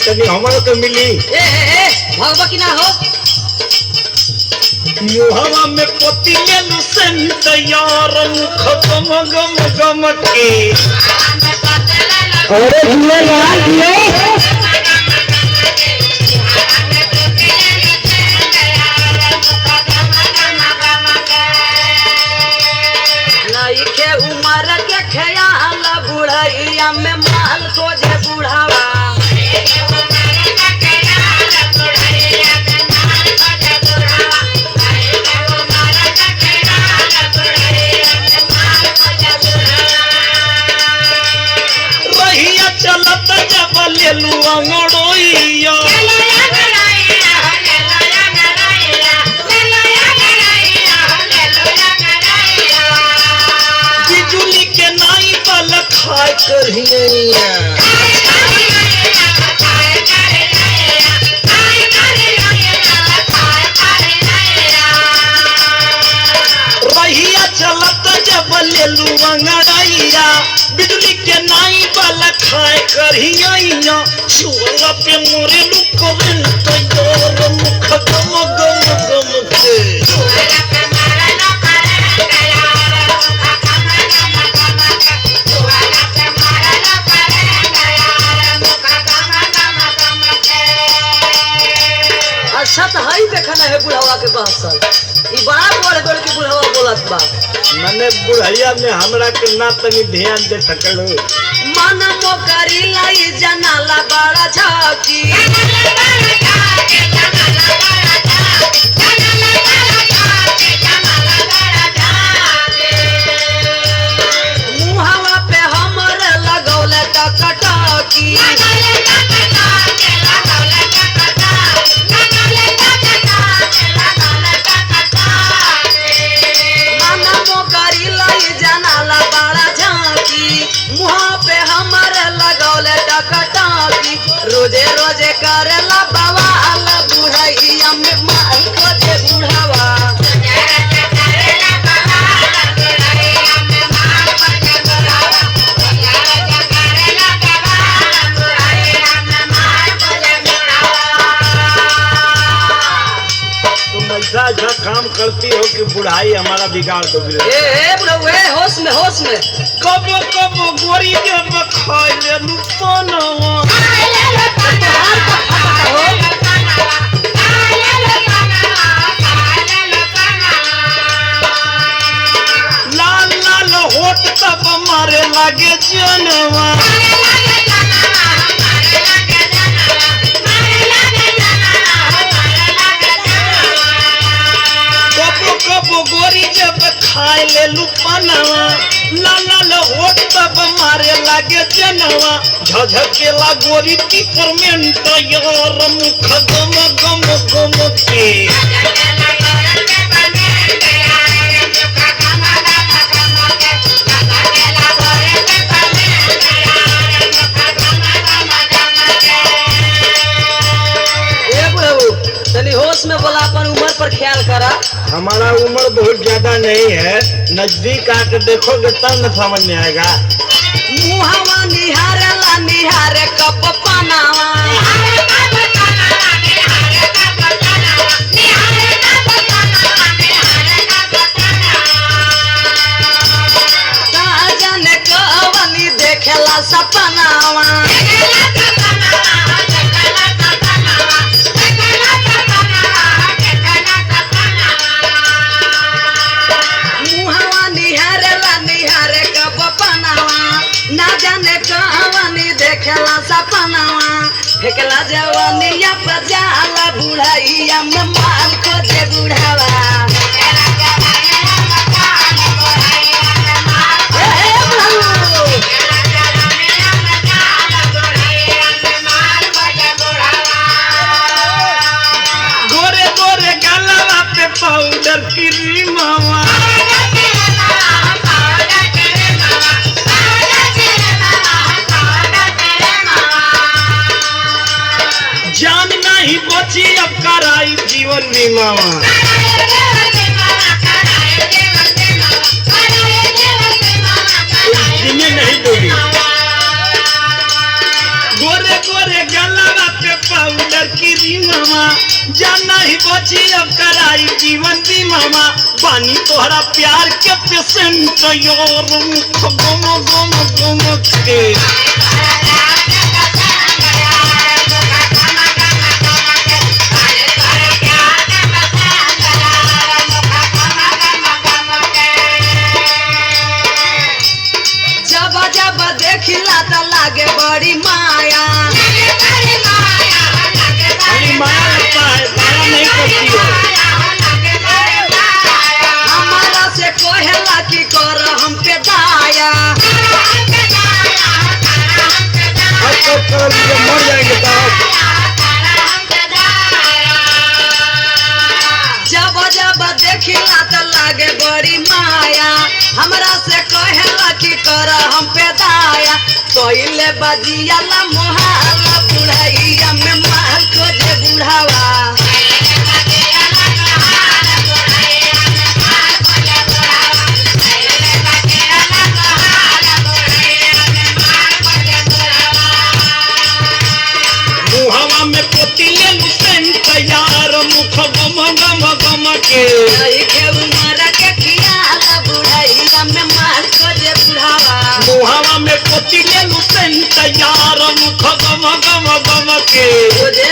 तनी हमरो के मिली। ए भगवा की ना हो मुहवा में पोती ले लुसेंट यार मुख गम गम गम के। अरे जियो यार जियो। लइके उमर के ख्याल बुढ़ैया में माल खोजे बुढ़ावा। रहिया चलत जब लेलू अंगड़ोइया बिजुली के नाई बल खाए करहिया। रहिया चलत जब लेलू अंगड़ैया बिजली के नाई बल खाए करहिया। सुअरा पे मोरे लू करंट यार मुख गम गम गम के। अच्छा तो हई देखना है बुढ़ावा के बहसल ई बड़ा बड़े बड़े के बुढ़ावा बोलत बा। मने बुढ़ैया में हमरा के ना तनी ध्यान दे सकल। मन मोकरी लाई जनाला बड़ा झाकी मुहावा पे हमर लगौले टकटकी। मन मोकरी लाई जनाला बड़ा झाकी मुहा पे हमर लगौले टकटकी। रोजे रोजे करेला बवाल बुढ़ैया में माल खोजे बुढ़ावा। तुम ऐसा ऐसा काम करती हो कि बुढ़ाई हमारा बिगाड़ दोगे। ए बुढ़वे होश में होश में। कब कब गोरी जब खाए ले लू पनवा लाल लाल होठ तब मारे लागे जनवा। कब कब गोरी जब खाए ले लू पनवा लाल लाल होठ तब मारे लागे जनवा। झझकेला गोरी की परमेंट यार मुख गम गम गम के। ए बुढ़ऊ तनी होश में बोला अपन उम्र पर ख्याल करा। हमारा उम्र बहुत ज्यादा नहीं है, नजदीक आके देखोगे तब न समझ में आएगा। मुहावा निहारेला निहारे कप पनावा। कहाँ जाने कवनी देखेला सपनावा। मुहावा निहारेला निहारे कप पनावा। ना जाने कवनी देखेला सपनावा। फेकला जवानिया पर जाला बुढ़ैया में माल खोजे बुढ़ावा। ए बुढ़ऊ गोरे गोरे गलवा पे पाउडर क्रीमवा। जान नहीं बची अब कराई जीवन बीमावा। जीने नहीं दोगी। गोरे गोरे गलवा मामा जाना ही बची अब कराई जीवन की मामा पानी तोहरा प्यार के पेशेंट योर मुख गम गम गम के जब जब देखिला त लागे बड़ी माया अरे माया लगता है माया नहीं करती हो हमारा से कोहेला की कर हम पे दाया मर जाएंगे साहब जब जब देखिला त लागे बड़ी माया हमरा से कहेला की कर हम पे दाया तोइले बजियाला मोहाला बुढ़ैया में माल खोजे बुढ़ावा मुहावा में पोतिले लुसेंट यार मुख गम गम गम के नहीं के उमर के खियाला बुढ़ैया में माल खोजे बुढ़ावा मुहावा में पोतिले लुसेंट यार मुख गम गम गम के खोजे